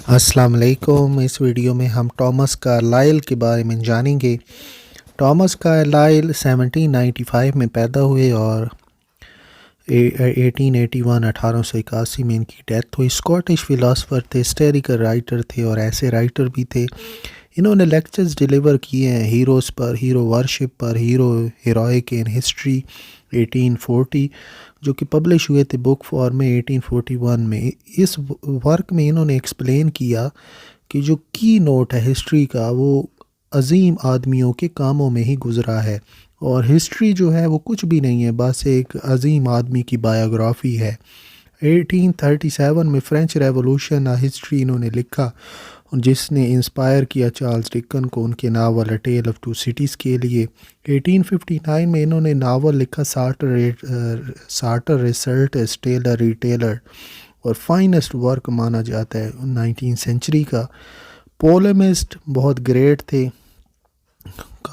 अस्सलाम वालेकुम। इस वीडियो में हम टॉमस कार्लाइल के बारे में जानेंगे। टॉमस कार्लाइल 1795 में पैदा हुए और 1881 में इनकी डेथ हुई। स्कॉटिश फ़िलासफ़र थे, हिस्टोरिकल राइटर थे और ऐसे राइटर भी थे। इन्होंने लेक्चर्स डिलीवर किए हैं हीरोज़ पर, हीरो वर्शिप पर, हीरोइक इन हिस्ट्री 1840 जो कि पब्लिश हुए थे बुक फॉर्म में 1841 में। इस वर्क में इन्होंने एक्सप्लेन किया कि जो की नोट है हिस्ट्री का वो अजीम आदमियों के कामों में ही गुज़रा है और हिस्ट्री जो है वो कुछ भी नहीं है, बस एक अजीम आदमी की बायोग्राफ़ी है। 1837 में फ्रेंच रेवोल्यूशन हिस्ट्री इन्होंने लिखा जिसने इंस्पायर किया चार्ल्स डिकन को उनके novel a tale of two cities के लिए। 1859 में इन्होंने नावल लिखा सार्टर रिसर्ट टेलर रिटेलर और फाइनेस्ट वर्क माना जाता है 19वीं सेंचुरी का। पोलेमिस्ट बहुत ग्रेट थे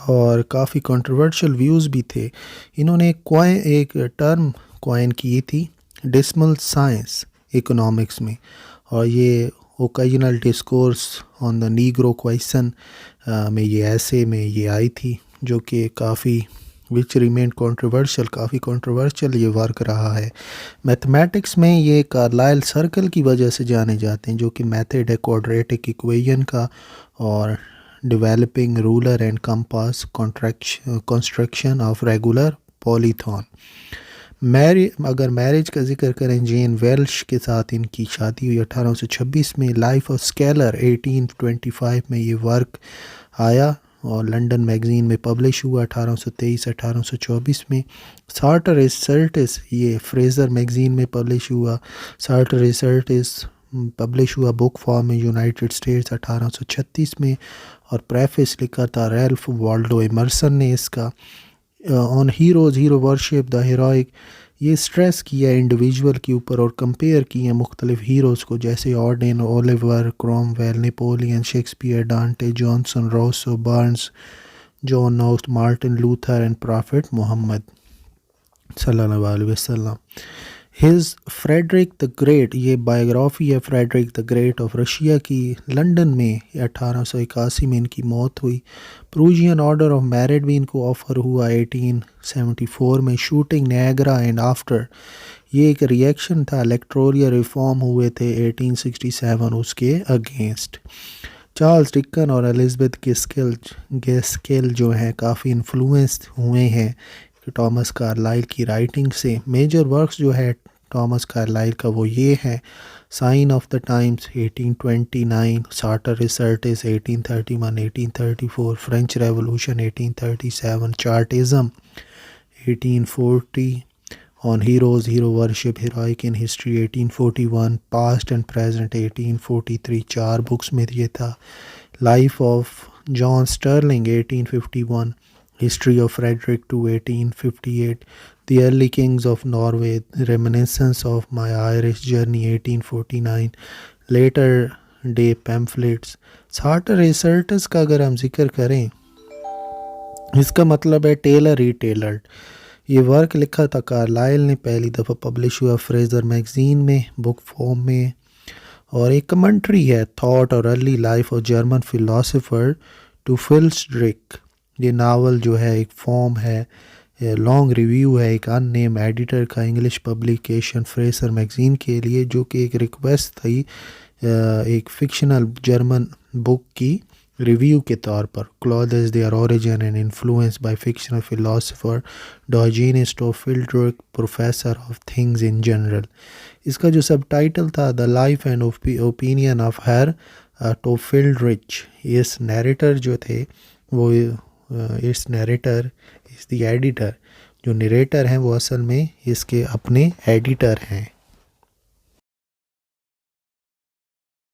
और काफ़ी कंट्रोवर्शियल व्यूज़ भी थे। इन्होंने एक टर्म कॉइन की थी डिस्मल साइंस इकोनॉमिक्स में, और ये occasional discourse on the Negro question में ये ऐसे में ये आई थी जो कि काफ़ी विच रिमेन कंट्रोवर्शियल, काफ़ी कंट्रोवर्शियल ये वर्क रहा है। मैथमेटिक्स में ये कार्लाइल सर्कल की वजह से जाने जाते हैं जो कि मेथड है क्वाड्रेटिक इक्वेशन का, और developing ruler and compass construction of regular polygon. अगर मैरिज का जिक्र करें, जेन वेल्श के साथ इनकी शादी हुई 1826 में। लाइफ ऑफ स्केलर 1825 में ये वर्क आया और लंदन मैगज़ीन में पब्लिश हुआ 1823-1824 में। सार्टर रिसर्टिस ये फ्रेज़र मैगज़ीन में पब्लिश हुआ। सार्टर रिसर्टिस पब्लिश हुआ बुक फॉर्म में यूनाइटेड स्टेट्स 1836 में, और प्रेफिस लिखा था रैल्फ वाल्डो एमर्सन ने इसका। On heroes, hero worship, the heroic, ये स्ट्रेस किया इंडिविजुअल के ऊपर और कंपेयर किए मुख्तलिफ हीरोज़ को जैसे Odin, Oliver, Cromwell, Napoleon, Shakespeare, Dante, Johnson, Rousseau, Burns, John Knox, Martin Luther and prophet Muhammad सल्लल्लाहु अलैहि वसल्लम। हिज फ्रेडरिक द ग्रेट, ये बायोग्राफी है Frederick the Great of Russia की। लंदन में 1881 में इनकी मौत हुई। प्रूजियन ऑर्डर ऑफ मेरिट भी इनको ऑफ़र हुआ 1874 में। शूटिंग नायग्रा एंड आफ्टर, ये एक रिएक्शन था, इलेक्टोरल रिफॉर्म हुए थे 1867 उसके अगेंस्ट। चार्ल्स डिकन और एलिज़ाबेथ गेस्केल जो हैं काफ़ी इन्फ्लुएंस हुए हैं टॉमस कार्लाइल की राइटिंग से। मेजर वर्क्स जो है टॉमस कार्लाइल का वो ये है, sign of the times 1829, Sartor Resartus 1831-1834, French revolution 1837, chartism 1840, on heroes, hero worship, heroic in history 1841, past and present 1843, 4 books में ये था। Life of John Sterling 1851, History of Frederick II 1858, The Early Kings of Norway, Reminiscence of My Irish Journey 1849, Later Day Pamphlets। Shorter रिसर्टस का अगर हम जिक्र करें, इसका मतलब है टेलर रिटेलर। ये वर्क लिखा था कार्लाइल ने, पहली दफ़ा पब्लिश हुआ फ्रेज़र मैगज़ीन में बुक फॉर्म में, और एक कमेंट्री है थॉट और early life of German philosopher Teufelsdröckh. ये नावल जो है एक फॉर्म है, लॉन्ग रिव्यू है एक अननेम एडिटर का इंग्लिश पब्लिकेशन फ्रेज़र मैगज़ीन के लिए, जो कि एक रिक्वेस्ट थी एक फिक्शनल जर्मन बुक की रिव्यू के तौर पर। Clothes their origin and influence by fictional philosopher Diogenes Teufelsdröckh, professor of things in general. इसका जो सब टाइटल था the life and opinion of Herr Teufelsdröckh. इस नैरेटर जो थे वो इस नरेटर इज़ द एडिटर, जो नरेटर हैं वो असल में इसके अपने एडिटर हैं।